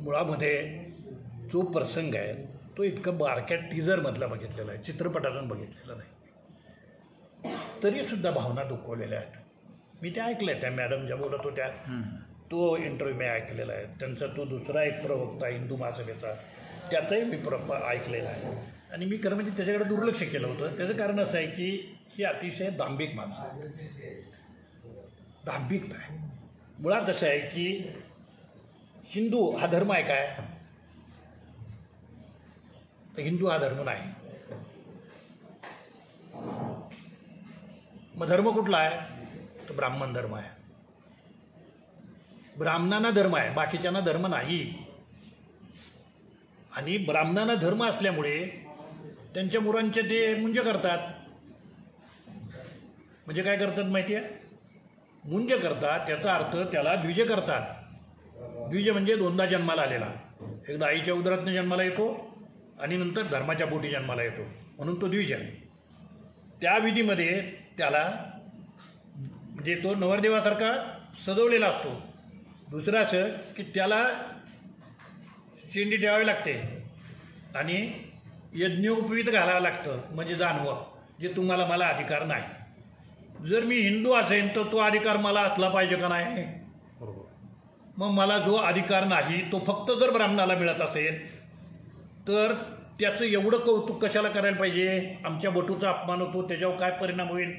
मुळामध्ये जो प्रसंग आहे तो इतका बारक्या टीजरमधला बघितलेला आहे, चित्रपटातून बघितलेला नाही, तरीसुद्धा भावना दुखवलेल्या आहेत. मी त्या ऐकल्या, त्या मॅडम ज्या बोलत होत्या तो इंटरव्ह्यू मी ऐकलेला आहे. त्यांचा तो दुसरा एक प्रवक्ता हिंदू महासभेचा त्याचाही मी ऐकलेला आहे. आणि मी खरं म्हणजे त्याच्याकडे दुर्लक्ष केलं होतं. त्याचं कारण असं आहे की ही अतिशय दांभिक माणसं आहे, दांभिकता आहे. मुळात असं आहे की हिंदू हा धर्म आहे काय, तर हिंदू हा धर्म नाही. मग धर्म कुठला आहे, तर ब्राह्मण धर्म आहे. ब्राह्मणांना धर्म आहे, बाकीच्यांना धर्म नाही. आणि ब्राह्मणांना धर्म असल्यामुळे त्यांच्या मुलांचे ते मुंज करतात. म्हणजे काय करतात माहिती आहे, मुंज करतात. त्याचा अर्थ त्याला द्विज करतात. द्विज म्हणजे दोनदा जन्माला आलेला, एकदा आईच्या उदरातनं जन्माला येतो आणि नंतर धर्माच्या पोटी जन्माला येतो, म्हणून तो द्विज आहे. त्या विधीमध्ये त्याला म्हणजे तो नवरदेवासारखा सजवलेला असतो. दुसरं असं की त्याला शेंडी ठेवावी लागते आणि यज्ञोपवीत घालावं लागतं, म्हणजे जाणवं जे तुम्हाला मला अधिकार नाही. जर मी हिंदू असेन तर तो अधिकार मला असला पाहिजे का नाही, बरोबर. मग मला जो अधिकार नाही तो फक्त जर ब्राह्मणाला मिळत असेल तर त्याचं एवढं कौतुक कशाला करायला पाहिजे. आमच्या बटूचा अपमान होतो, त्याच्यावर काय परिणाम होईल.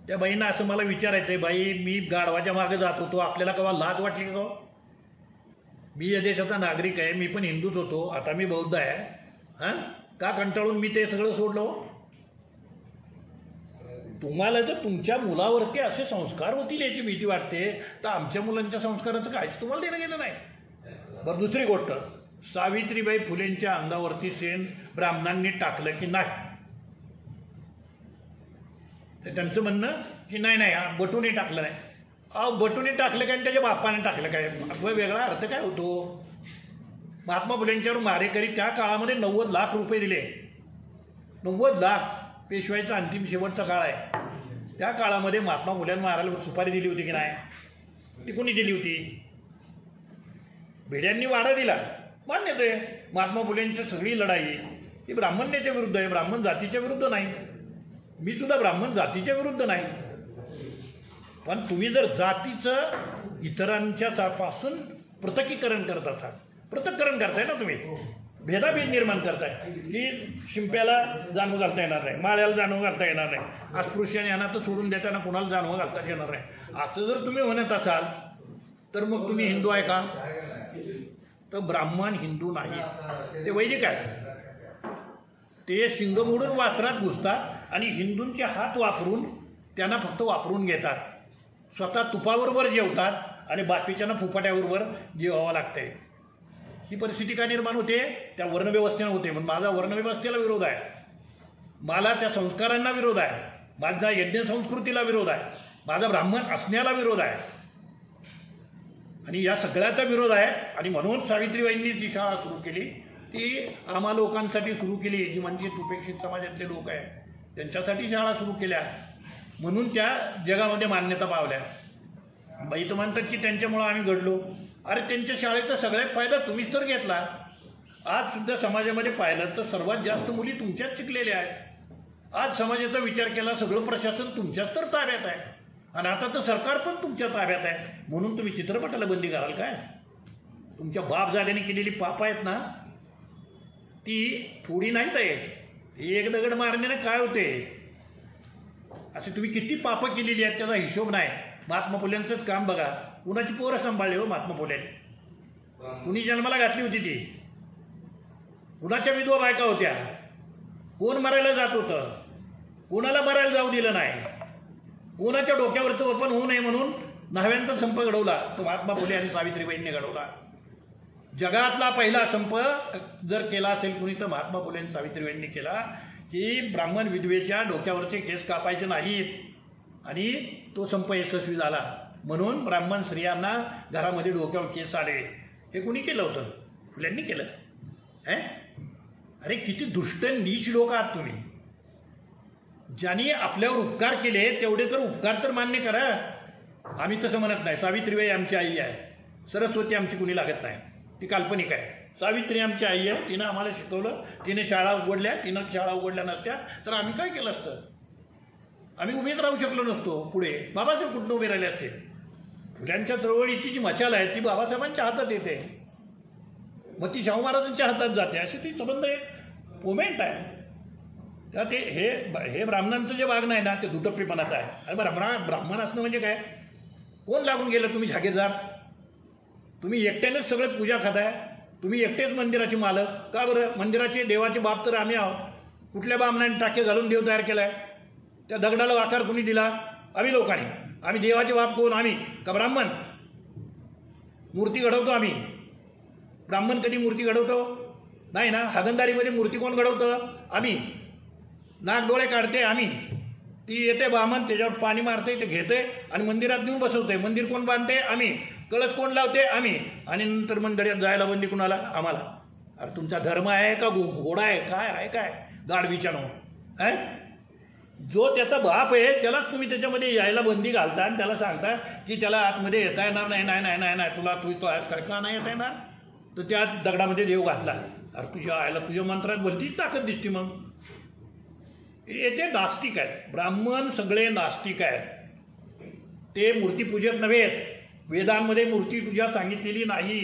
त्या बाईंना असं मला विचारायचं आहे, बाई मी गाढवाच्या मागे जात होतो, आपल्याला केव्हा लाज वाटली का? मी या देशाचा नागरिक आहे, मी पण हिंदूच होतो, आता मी बौद्ध आहे. हां, का कंटाळून मी ते सगळं सोडलं? तुम्हाला जर तुमच्या मुलावरती असे संस्कार होतील याची भीती वाटते, तर आमच्या मुलांच्या संस्काराचं काहीच तुम्हाला देणं गेलं नाही. बरं, दुसरी गोष्ट, सावित्रीबाई फुलेंच्या अंगावरती शेण ब्राह्मणांनी टाकलं की नाही, तर त्यांचं म्हणणं की नाही बटूने टाकलं नाही. बटूने टाकलं काय आणि त्याच्या बापाने टाकलं काय, वेगळा अर्थ काय होतो. महात्मा फुलेंच्यावर मारेकरी त्या काळामध्ये 90 लाख रुपये दिले. 90 लाख, पेशवाईचा अंतिम शेवटचा काळ आहे. त्या काळामध्ये महात्मा फुल्यांना मारायला सुपारी दिली होती की नाही, ती कोणी दिली होती? भिड्यांनी वाडा दिला, मान्य ते. महात्मा फुलेंची सगळी लढाई ही ब्राह्मण्याच्या विरुद्ध आहे, ब्राह्मण जातीच्या विरुद्ध नाही. मी सुद्धा ब्राह्मण जातीच्या विरुद्ध नाही. पण तुम्ही जर जातीचं इतरांच्या पासून पृथकीकरण करत असाल, पृथक्करण करताय ना तुम्ही, भेदाभेद निर्माण करताय की शिंप्याला जाणवं घालता येणार नाही, माळ्याला जाणवं घालता येणार नाही, अस्पृश्य आणि अनाथ सोडून देताना कुणाला जाणवं घालता येणार नाही, असं जर तुम्ही म्हणत असाल तर मग तुम्ही हिंदू आहे का? तर ब्राह्मण हिंदू नाही, ते वैदिक आहे. ते शिंग मोडून वासरात घुसतात आणि हिंदूंचे हात वापरून त्यांना फक्त वापरून घेतात. स्वतः तुपाबरोबर जेवतात आणि बाकीच्यांना फुफाट्याबरोबर जेवावं लागतंय. ही परिस्थिती का निर्माण होते? त्या वर्णव्यवस्थेनं होते. म्हणून माझा वर्णव्यवस्थेला विरोध आहे, मला त्या संस्कारांना विरोध आहे, माझा यज्ञ संस्कृतीला विरोध आहे, माझा ब्राह्मण असण्याला विरोध आहे आणि या सगळ्याचा विरोध आहे. आणि म्हणून सावित्रीबाईंनी जी शाळा सुरू केली ती आम्हा लोकांसाठी सुरू केली, जी म्हणजे उपेक्षित समाजातले लोक आहे त्यांच्यासाठी शाळा सुरू केल्या, म्हणून त्या जगामध्ये मान्यता पावल्या. बाई तर म्हणतात की त्यांच्यामुळं आम्ही घडलो. अरे त्यांच्या शाळेचा सगळ्यात फायदा तुम्हीच तर घेतला. आज सुद्धा समाजामध्ये पाहिलं तर सर्वात जास्त मुली तुमच्याच शिकलेल्या आहेत. आज समाजाचा विचार केला सगळं प्रशासन तुमच्याच तर ताब्यात आहे आणि आता तर सरकार पण तुमच्या ताब्यात आहे. म्हणून तुम्ही चित्रपटाला बंदी कराल काय? तुमच्या बाप जागाने केलेली पाप आहेत ना, ती थोडी नाहीत आहेत. एक दगड मारण्याने काय होते, असे तुम्ही किती पापं केलेली आहेत त्याचा हिशोब नाही. महात्मा फुल्यांचंच काम बघा, कुणाची पोरं सांभाळली हो महात्मा फुल्यांनी, कुणी जन्माला घातली होती ती, कुणाच्या विधवा बायका होत्या, कोण मरायला जात होतं, कोणाला मरायला जाऊ दिलं नाही, कोणाच्या डोक्यावरचं वपन होऊ नये म्हणून न्हाव्यांचा संप घडवला तो महात्मा फुले आणि सावित्रीबाईंनी घडवला. जगातला पहिला संप जर केला असेल कुणी तर महात्मा फुले आणि सावित्रीबाईंनी केला की ब्राह्मण विधवेच्या डोक्यावरचे केस कापायचे नाहीत आणि तो संप यशस्वी झाला. म्हणून ब्राह्मण स्त्रियांना घरामध्ये डोक्यावर केस आले. हे कुणी केलं होतं? फुल्यांनी केलं. अरे किती दुष्ट नीच लोक आहात तुम्ही. ज्यांनी आपल्यावर उपकार केले तेवढे तर उपकार तर मान्य करा. आम्ही तसं म्हणत नाही. सावित्रीबाई आमची आई आहे, सरस्वती आमची कुणी लागत नाही, ती काल्पनिक आहे. सावित्री आमची आई आहे, तिनं आम्हाला शिकवलं, तिने शाळा उघडल्या, तिनं शाळा उघडल्या नसत्या तर आम्ही काय केलं असतं? आम्ही उभेच राहू शकलो नसतो पुढे. बाबासाहेब कुठं उभे राहिले असते? फुल्यांच्या चळवळीची जी मशाल आहे ती बाबासाहेबांच्या हातात येते, मग ती शाहू महाराजांच्या हातात जाते. अशी ती संबंध एक मोमेंट आहे. तर ते हे ब्राह्मणांचं जे वागणं आहे ना ते दुटप्पीपणाचं आहे. अरे ब्राह्मण असणं म्हणजे काय? कोण लागून गेलं? तुम्ही जागीरदार, तुम्ही एकट्यानेच सगळे पूजा खाताय, तुम्ही एकटेच मंदिराचे मालक. का बरं? मंदिराचे देवाचे बाप तर आम्ही आहोत. कुठल्या बामणाने टाके घालून देव तयार केला आहे? त्या दगडाला आकार कुणी दिला? आम्ही लोकांनी. आम्ही देवाचे बाप कोण? आम्ही का ब्राह्मण? मूर्ती घडवतो आम्ही. ब्राह्मण कधी मूर्ती घडवतो? नाही ना. हागंदारीमध्ये मूर्ती कोण घडवतं? आम्ही. नाक डोळे काढते आम्ही. ती येते ब्राह्मण, त्याच्यावर पाणी मारते, ते घेते आणि मंदिरात नेऊन बसवते. मंदिर कोण बांधते? आम्ही. कळस कोण लावते? आम्ही. आणि नंतर मंदिरात जायला बंदी कुणाला? आम्हाला. अरे तुमचा धर्म आहे का घोडा आहे? काय आहे? काय गाढवीच्यानो आहे? जो त्याचा बाप आहे त्यालाच तुम्ही त्याच्यामध्ये यायला बंदी घालता आणि त्याला सांगता की त्याला आतमध्ये येता येणार नाही. नाही नाही नाही नाही तुला तू का नाही येता येणार? तर त्या दगडामध्ये देव घातला. अरे तुझ्या आयला तुझ्या मंत्रात भलतीच ताकद दिसते. मग येथे नास्तिक आहेत ब्राह्मण, सगळे नास्तिक आहेत. ते मूर्तीपूजक नव्हेत. वेदांमध्ये मूर्तीपूजा सांगितलेली नाही.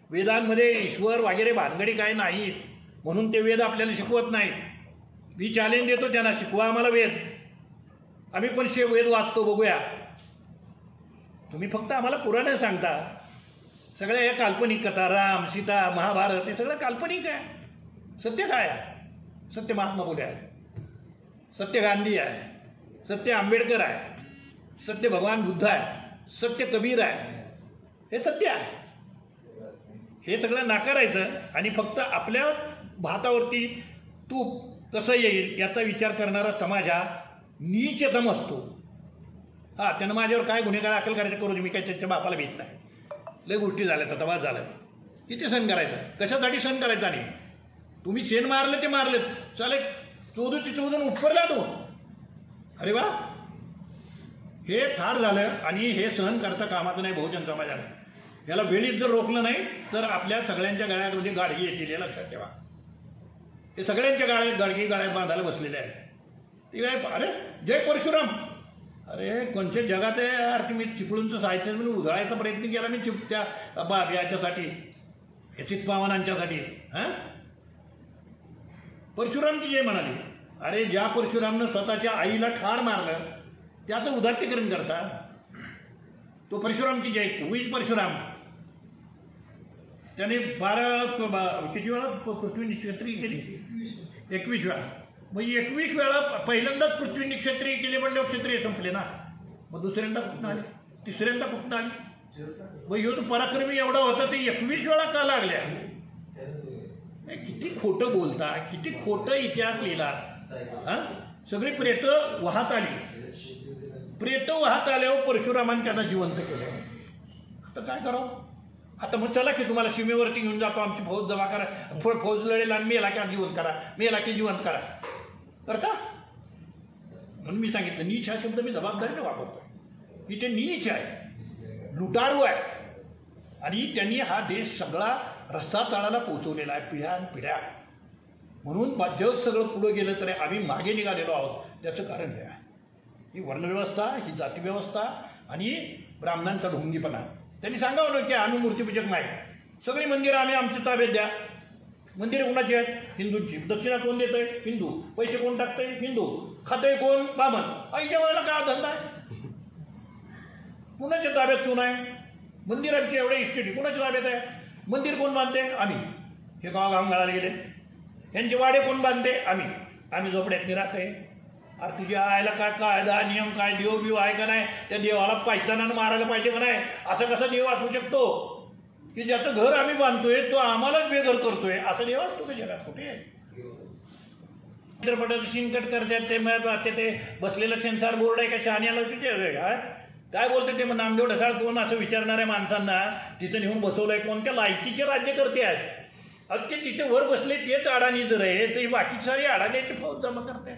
वेदांमध्ये ईश्वर वगैरे भानगडी काय नाहीत, म्हणून ते वेद आपल्याला शिकवत नाहीत. मी चॅलेंज देतो त्यांना, शिकवा आम्हाला वेद. आम्ही पण वेद वाचतो, बघूया. तुम्ही फक्त आम्हाला पुराणे सांगता. सगळ्या या काल्पनिक कथा, राम सीता महाभारत हे सगळं काल्पनिक आहे. सत्य काय आहे? सत्य महात्मा फुले आहे, सत्य गांधी आहे, सत्य आंबेडकर आहे, सत्य भगवान बुद्ध आहे, सत्य कबीर आहे. हे सत्य आहे. हे सगळं नाकारायचं आणि फक्त आपल्या भातावरती तूप कसं येईल याचा विचार करणारा समाज हा नीचतम असतो. हां, त्यानं माझ्यावर काय गुन्हेगार दाखल करायचं करू दे, मी काय त्याच्या बापाला भीत नाही. लय गोष्टी झाल्यात, आता वाद झाला. किती सण करायचं? कशासाठी सण करायचा? नाही तुम्ही शेण मारलं ते मारलं चालेल, चोदूची चोदून उपरला तो. अरे वा, हे फार झालं. आणि हे सहन करता कामाचं नाही बहुजन समाजाला. याला वेळीच जर रोखलं नाही तर आपल्या सगळ्यांच्या गळ्यामध्ये गाडगी येतील, हे लक्षात ठेवा. हे सगळ्यांच्या गाड्यात बांधायला बसलेले आहेत. ते काय? अरे जय परशुराम. अरे कोणत्या जगात आहे यार? तुम्ही चिपळूणचं साहित्य म्हणून उधळायचा प्रयत्न केला मी त्या याच्यासाठी, हे चित्पावनांच्यासाठी. हां, परशुरामची जय म्हणाली. अरे ज्या परशुरामनं स्वतःच्या आईला ठार मारलं त्याचं उदात्तीकरण करता, तो परशुरामची जय. 20 परशुराम त्याने 12 किती वेळा पृथ्वी निक्षत्रिय केली? 21 वेळा. मग 21 वेळा पहिल्यांदाच पृथ्वी निक्षत्रिय केली म्हणजे क्षत्रिय संपले ना. मग दुसऱ्यांदा कुठून आले? तिसऱ्यांदा कुठून आली? मग ह्यो तो पराक्रमी एवढा होता, ते 21 वेळा का लागल्या? किती खोटं बोलता, किती खोटं इतिहास लिहिला. हां, सगळी प्रेत वाहत आली. प्रेत वाहत आल्यावर परशुरामाने त्यांना जिवंत केलं. आता काय करावं? आता मग चला की तुम्हाला सीमेवरती घेऊन जातो, आमची फौज जमा करा, फौज लढेल आणि मेला की जिवंत करा, मेला की जिवंत करा. करता? म्हणून मी सांगितलं नीच हा शब्द मी जबाबदारीने वापरतो की ते नीच आहे, लुटारू आहे. आणि त्यांनी हा देश सगळा रस्ता तळाला पोचवलेला आहे पिढ्या. म्हणून जग सगळं पुढं गेलं तरी आम्ही मागे निघालेलो आहोत. त्याचं कारण हे आहे, ही वर्णव्यवस्था, ही जातीव्यवस्था आणि ब्राह्मणांचा ढोंगीपणा. त्यांनी सांगावं ना की आम्ही मूर्तीपूजक नाही, सगळी मंदिरं आम्ही आमच्या ताब्यात द्या. मंदिरं कोणाची आहेत? हिंदूंची. दक्षिणा कोण देतंय? हिंदू. पैसे कोण टाकतंय? हिंदू. खातंय कोण? ब्राह्मण. आईच्या वेळेला काय धंदा आहे? कुणाच्या ताब्यात सोन आहे? मंदिरांची एवढ्या इस्टेटी कोणाच्या ताब्यात आहे? मंदिर कोण बांधते? आम्ही. हे गाव मिळाले गेले. यांचे वाडे कोण बांधते? आम्ही झोपड्यातनी राहते. अरे तुझ्या आयला काय कायदा नियम, काय देव बिव आहे का नाही? त्या देवाला पायताना मारायला पाहिजे का नाही? असं कसा देव असू शकतो की ज्याचं घर आम्ही बांधतोय तो आम्हालाच बेघर करतोय? असा देव असतो का जगात? कुठे? चित्रपटाचं सीन कट करतात ते बसलेलं सेन्सॉर बोर्ड आहे का शहाण्याला? तिथे काय बोलते ते? मग नामदेव ढसाळ कोण असं विचारणाऱ्या माणसांना तिथं नेऊन बसवलंय? कोणत्या लायकीचे राज्यकर्ते आहेत? अगदी तिथे वर बसले तेच अडाणी जर आहे, तर बाकी सारी अडाण्याची फौज जमा करते.